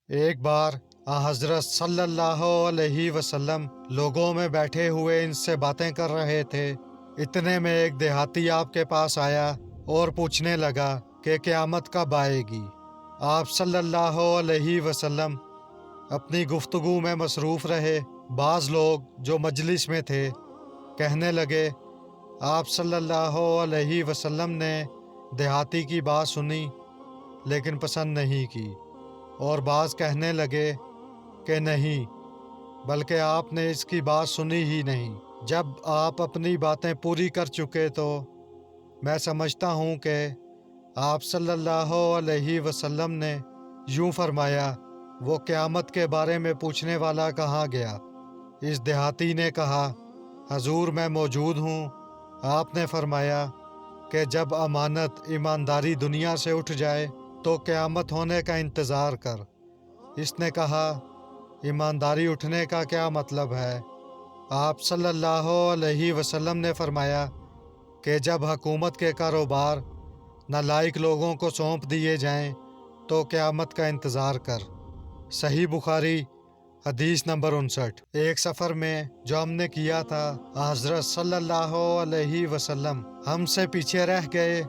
ایک بار حضرت صلی اللہ علیہ وسلم لوگوں میں بیٹھے ہوئے ان سے باتیں کر رہے تھے۔ اتنے میں ایک دیہاتی آپ کے پاس آیا اور پوچھنے لگا کہ قیامت کب آئے گی۔ آپ صلی اللہ علیہ وسلم اپنی گفتگو میں مصروف رہے۔ بعض لوگ جو مجلس میں تھے کہنے لگے، آپ صلی اللہ علیہ وسلم نے دیہاتی کی بات سنی لیکن پسند نہیں کی، اور بعض کہنے لگے کہ نہیں، بلکہ آپ نے اس کی بات سنی ہی نہیں۔ جب آپ اپنی باتیں پوری کر چکے تو میں سمجھتا ہوں کہ آپ صلی اللہ علیہ وسلم نے یوں فرمایا، وہ قیامت کے بارے میں پوچھنے والا کہاں گیا؟ اس دیہاتی نے کہا، حضور میں موجود ہوں۔ آپ نے فرمایا کہ جب امانت ایمانداری دنیا سے اٹھ جائے تو قیامت ہونے کا انتظار کر۔ اس نے کہا، ایمانداری اٹھنے کا کیا مطلب ہے؟ آپ صلی اللہ علیہ وسلم نے فرمایا کہ جب حکومت کے کاروبار نالائق لوگوں کو سونپ دیے جائیں تو قیامت کا انتظار کر۔ صحیح بخاری حدیث نمبر 59۔ ایک سفر میں جو ہم نے کیا تھا، حضرت صلی اللہ علیہ وسلم ہم سے پیچھے رہ گئے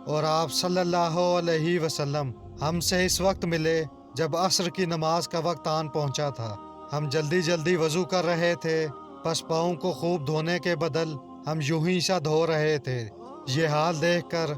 اور آپ صلی اللہ علیہ وسلم ہم سے اس وقت ملے جب عصر کی نماز کا وقت آن پہنچا تھا۔ ہم جلدی جلدی وضو کر رہے تھے، پس پاؤں کو خوب دھونے کے بدل ہم یوں ہی سا دھو رہے تھے۔ یہ حال دیکھ کر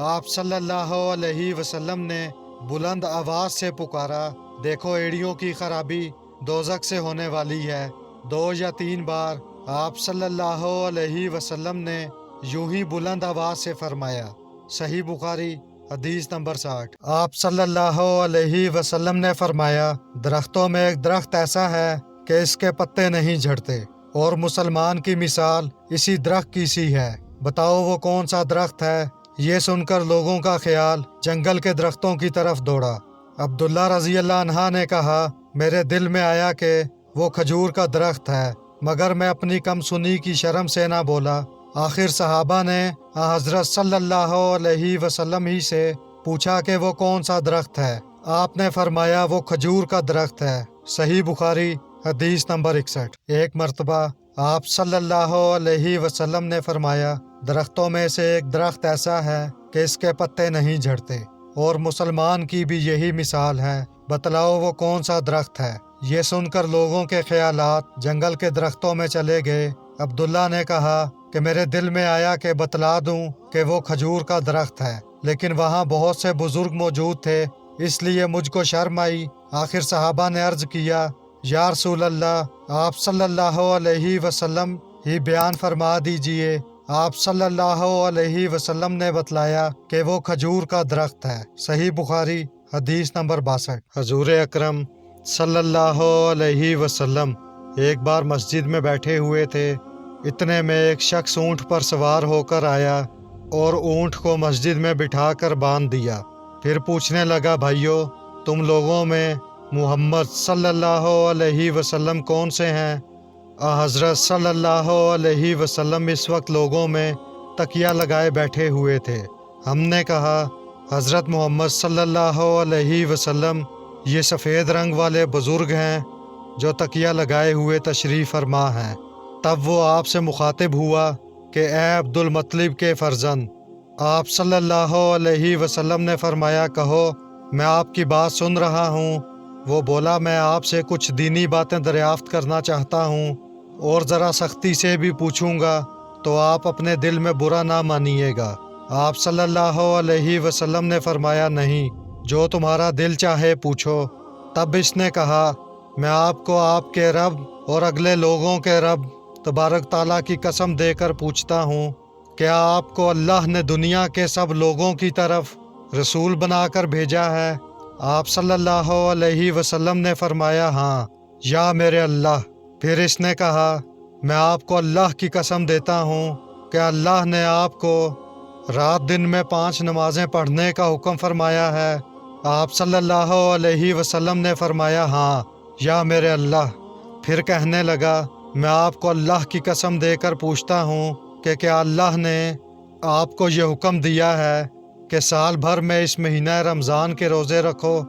آپ صلی اللہ علیہ وسلم نے بلند آواز سے پکارا، دیکھو ایڑیوں کی خرابی دوزخ سے ہونے والی ہے۔ 2 یا 3 بار آپ صلی اللہ علیہ وسلم نے یوں ہی بلند آواز سے فرمایا۔ صحیح بخاری حدیث نمبر 60۔ آپ صلی اللہ علیہ وسلم نے فرمایا، درختوں میں ایک درخت ایسا ہے کہ اس کے پتے نہیں جھڑتے، اور مسلمان کی مثال اسی درخت کی سی ہے۔ بتاؤ وہ کون سا درخت ہے؟ یہ سن کر لوگوں کا خیال جنگل کے درختوں کی طرف دوڑا۔ عبداللہ رضی اللہ عنہ نے کہا، میرے دل میں آیا کہ وہ کھجور کا درخت ہے، مگر میں اپنی کم سنی کی شرم سے نہ بولا۔ آخر صحابہ نے حضرت صلی اللہ علیہ وسلم ہی سے پوچھا کہ وہ کون سا درخت ہے۔ آپ نے فرمایا، وہ کھجور کا درخت ہے۔ صحیح بخاری حدیث نمبر 61۔ ایک مرتبہ آپ صلی اللہ علیہ وسلم نے فرمایا، درختوں میں سے ایک درخت ایسا ہے کہ اس کے پتے نہیں جھڑتے، اور مسلمان کی بھی یہی مثال ہے، بتلاؤ وہ کون سا درخت ہے؟ یہ سن کر لوگوں کے خیالات جنگل کے درختوں میں چلے گئے۔ عبداللہ نے کہا کہ میرے دل میں آیا کہ بتلا دوں کہ وہ کھجور کا درخت ہے، لیکن وہاں بہت سے بزرگ موجود تھے، اس لیے مجھ کو شرم آئی۔ آخر صحابہ نے عرض کیا، یا رسول اللہ، آپ صلی اللہ علیہ وسلم ہی بیان فرما دیجئے۔ آپ صلی اللہ علیہ وسلم نے بتلایا کہ وہ کھجور کا درخت ہے۔ صحیح بخاری حدیث نمبر 62۔ حضور اکرم صلی اللہ علیہ وسلم ایک بار مسجد میں بیٹھے ہوئے تھے۔ اتنے میں ایک شخص اونٹ پر سوار ہو کر آیا اور اونٹ کو مسجد میں بٹھا کر باندھ دیا۔ پھر پوچھنے لگا، بھائیو، تم لوگوں میں محمد صلی اللہ علیہ وسلم کون سے ہیں؟ حضرت صلی اللہ علیہ وسلم اس وقت لوگوں میں تکیہ لگائے بیٹھے ہوئے تھے۔ ہم نے کہا، حضرت محمد صلی اللہ علیہ وسلم یہ سفید رنگ والے بزرگ ہیں جو تکیہ لگائے ہوئے تشریف فرما ہیں۔ تب وہ آپ سے مخاطب ہوا کہ اے عبد المطلب کے فرزند، آپ صلی اللہ علیہ وسلم نے فرمایا، کہو میں آپ کی بات سن رہا ہوں۔ وہ بولا، میں آپ سے کچھ دینی باتیں دریافت کرنا چاہتا ہوں، اور ذرا سختی سے بھی پوچھوں گا تو آپ اپنے دل میں برا نہ مانیے گا۔ آپ صلی اللہ علیہ وسلم نے فرمایا، نہیں، جو تمہارا دل چاہے پوچھو۔ تب اس نے کہا، میں آپ کو آپ کے رب اور اگلے لوگوں کے رب تبارک تعالیٰ کی قسم دے کر پوچھتا ہوں، کیا آپ کو اللہ نے دنیا کے سب لوگوں کی طرف رسول بنا کر بھیجا ہے؟ آپ صلی اللہ علیہ وسلم نے فرمایا، ہاں یا میرے اللہ۔ پھر اس نے کہا، میں آپ کو اللہ کی قسم دیتا ہوں کہ اللہ نے آپ کو رات دن میں 5 نمازیں پڑھنے کا حکم فرمایا ہے۔ آپ صلی اللہ علیہ وسلم نے فرمایا، ہاں یا میرے اللہ۔ پھر کہنے لگا، میں آپ کو اللہ کی قسم دے کر پوچھتا ہوں کہ کیا اللہ نے آپ کو یہ حکم دیا ہے کہ سال بھر میں اس مہینہ رمضان کے روزے رکھو؟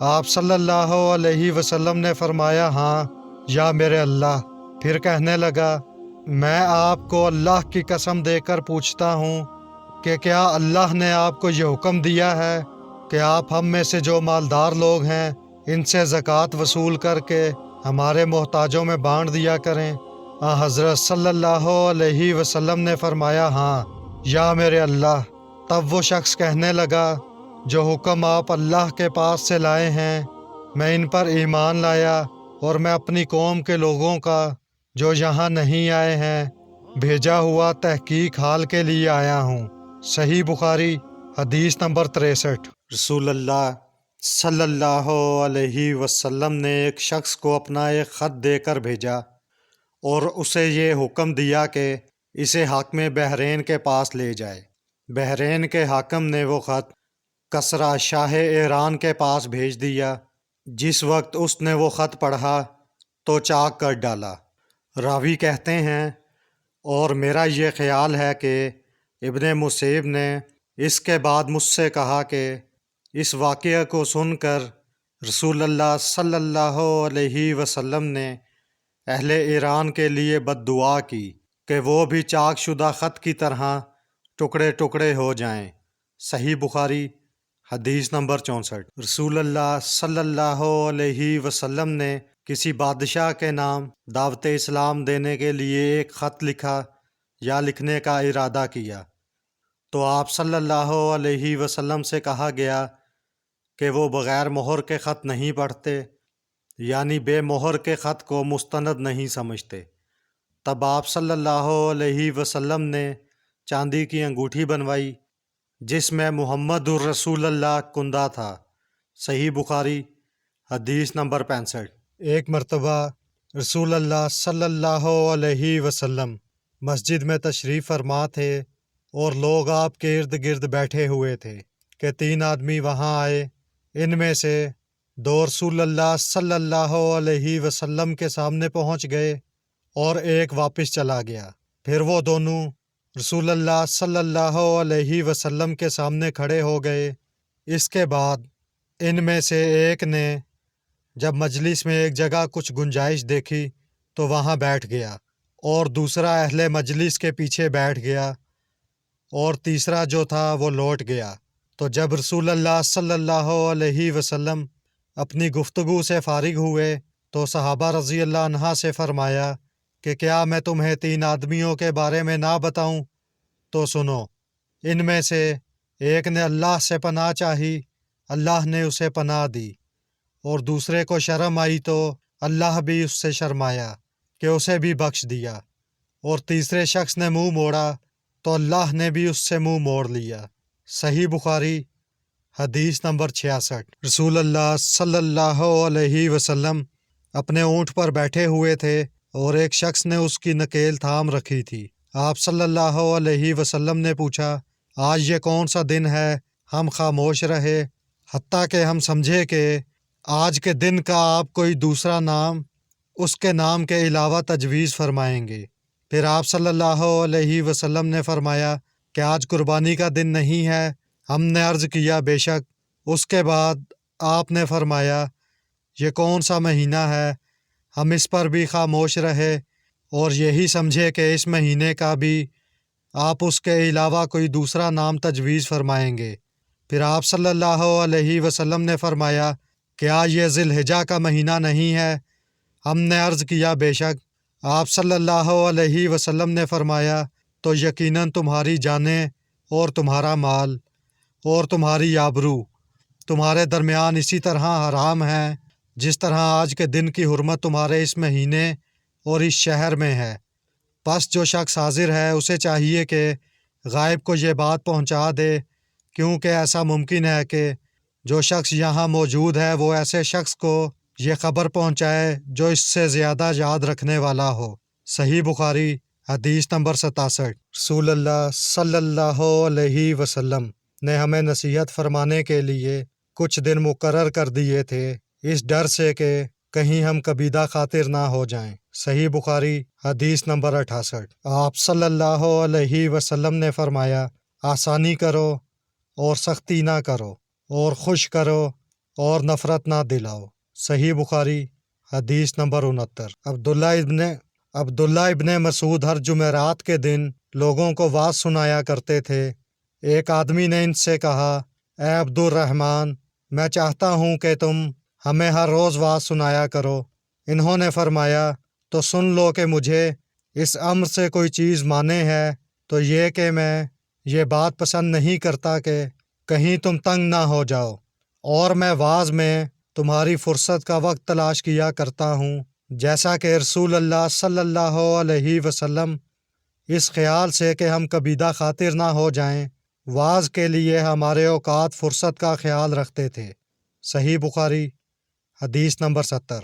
آپ صلی اللہ علیہ وسلم نے فرمایا ہاں یا میرے اللہ۔ پھر کہنے لگا میں آپ کو اللہ کی قسم دے کر پوچھتا ہوں کہ کیا اللہ نے آپ کو یہ حکم دیا ہے کہ آپ ہم میں سے جو مالدار لوگ ہیں ان سے زکوٰۃ وصول کر کے ہمارے محتاجوں میں بانٹ دیا کریں؟ حضرت صلی اللہ علیہ وسلم نے فرمایا ہاں یا میرے اللہ۔ تب وہ شخص کہنے لگا جو حکم آپ اللہ کے پاس سے لائے ہیں میں ان پر ایمان لایا اور میں اپنی قوم کے لوگوں کا جو یہاں نہیں آئے ہیں بھیجا ہوا تحقیق حال کے لیے آیا ہوں۔ صحیح بخاری حدیث نمبر 63۔ رسول اللہ صلی اللہ علیہ وسلم نے ایک شخص کو اپنا ایک خط دے کر بھیجا اور اسے یہ حکم دیا کہ اسے حاکم بحرین کے پاس لے جائے۔ بحرین کے حاکم نے وہ خط کسریٰ شاہ ایران کے پاس بھیج دیا۔ جس وقت اس نے وہ خط پڑھا تو چاک کر ڈالا۔ راوی کہتے ہیں اور میرا یہ خیال ہے کہ ابن مسیب نے اس کے بعد مجھ سے کہا کہ اس واقعہ کو سن کر رسول اللہ صلی اللہ علیہ وسلم نے اہل ایران کے لیے بد دعا کی کہ وہ بھی چاک شدہ خط کی طرح ٹکڑے ٹکڑے ہو جائیں۔ صحیح بخاری حدیث نمبر 64۔ رسول اللہ صلی اللہ علیہ وسلم نے کسی بادشاہ کے نام دعوت اسلام دینے کے لیے ایک خط لکھا یا لکھنے کا ارادہ کیا تو آپ صلی اللہ علیہ وسلم سے کہا گیا کہ وہ بغیر مہر کے خط نہیں پڑھتے، یعنی بے مہر کے خط کو مستند نہیں سمجھتے۔ تب آپ صلی اللہ علیہ وسلم نے چاندی کی انگوٹھی بنوائی جس میں محمد الرسول اللہ کندہ تھا۔ صحیح بخاری حدیث نمبر 65۔ ایک مرتبہ رسول اللہ صلی اللہ علیہ وسلم مسجد میں تشریف فرما تھے اور لوگ آپ کے ارد گرد بیٹھے ہوئے تھے کہ 3 آدمی وہاں آئے۔ ان میں سے 2 رسول اللہ صلی اللہ علیہ وسلم کے سامنے پہنچ گئے اور ایک واپس چلا گیا۔ پھر وہ دونوں رسول اللہ صلی اللہ علیہ وسلم کے سامنے کھڑے ہو گئے۔ اس کے بعد ان میں سے ایک نے جب مجلس میں ایک جگہ کچھ گنجائش دیکھی تو وہاں بیٹھ گیا، اور دوسرا اہل مجلس کے پیچھے بیٹھ گیا، اور تیسرا جو تھا وہ لوٹ گیا۔ تو جب رسول اللہ صلی اللہ علیہ وسلم اپنی گفتگو سے فارغ ہوئے تو صحابہ رضی اللہ عنہ سے فرمایا کہ کیا میں تمہیں 3 آدمیوں کے بارے میں نہ بتاؤں؟ تو سنو۔ ان میں سے ایک نے اللہ سے پناہ چاہی، اللہ نے اسے پناہ دی، اور دوسرے کو شرم آئی تو اللہ بھی اس سے شرمایا کہ اسے بھی بخش دیا، اور تیسرے شخص نے منہ موڑا تو اللہ نے بھی اس سے منہ موڑ لیا۔ صحیح بخاری حدیث نمبر 66۔ رسول اللہ صلی اللہ علیہ وسلم اپنے اونٹ پر بیٹھے ہوئے تھے اور ایک شخص نے اس کی نکیل تھام رکھی تھی۔ آپ صلی اللہ علیہ وسلم نے پوچھا آج یہ کون سا دن ہے؟ ہم خاموش رہے حتیٰ کہ ہم سمجھے کہ آج کے دن کا آپ کوئی دوسرا نام اس کے نام کے علاوہ تجویز فرمائیں گے۔ پھر آپ صلی اللہ علیہ وسلم نے فرمایا کہ آج قربانی کا دن نہیں ہے؟ ہم نے عرض کیا بے شک۔ اس کے بعد آپ نے فرمایا یہ کون سا مہینہ ہے؟ ہم اس پر بھی خاموش رہے اور یہی سمجھے کہ اس مہینے کا بھی آپ اس کے علاوہ کوئی دوسرا نام تجویز فرمائیں گے۔ پھر آپ صلی اللہ علیہ وسلم نے فرمایا کیا یہ ذی الحجہ کا مہینہ نہیں ہے؟ ہم نے عرض کیا بے شک۔ آپ صلی اللہ علیہ وسلم نے فرمایا تو یقیناً تمہاری جانیں اور تمہارا مال اور تمہاری آبرو تمہارے درمیان اسی طرح حرام ہیں جس طرح آج کے دن کی حرمت تمہارے اس مہینے اور اس شہر میں ہے۔ پس جو شخص حاضر ہے اسے چاہیے کہ غائب کو یہ بات پہنچا دے، کیونکہ ایسا ممکن ہے کہ جو شخص یہاں موجود ہے وہ ایسے شخص کو یہ خبر پہنچائے جو اس سے زیادہ یاد رکھنے والا ہو۔ صحیح بخاری حدیث نمبر 67۔ رسول اللہ صلی اللہ علیہ وسلم نے ہمیں نصیحت فرمانے کے لیے کچھ دن مقرر کر دیے تھے، اس ڈر سے کہ کہیں ہم کبیدہ خاطر نہ ہو جائیں۔ صحیح بخاری حدیث نمبر 68۔ آپ صلی اللہ علیہ وسلم نے فرمایا آسانی کرو اور سختی نہ کرو، اور خوش کرو اور نفرت نہ دلاؤ۔ صحیح بخاری حدیث نمبر 69۔ عبداللہ ابن مسعود ہر جمعرات کے دن لوگوں کو واعظ سنایا کرتے تھے۔ ایک آدمی نے ان سے کہا، اے عبد الرحمن، میں چاہتا ہوں کہ تم ہمیں ہر روز واعظ سنایا کرو۔ انہوں نے فرمایا، تو سن لو کہ مجھے اس امر سے کوئی چیز مانے ہے تو یہ کہ میں یہ بات پسند نہیں کرتا کہ کہیں تم تنگ نہ ہو جاؤ، اور میں واعظ میں تمہاری فرصت کا وقت تلاش کیا کرتا ہوں، جیسا کہ رسول اللہ صلی اللہ علیہ وسلم اس خیال سے کہ ہم کبیدہ خاطر نہ ہو جائیں واعظ کے لیے ہمارے اوقات فرصت کا خیال رکھتے تھے۔ صحیح بخاری حدیث نمبر 70۔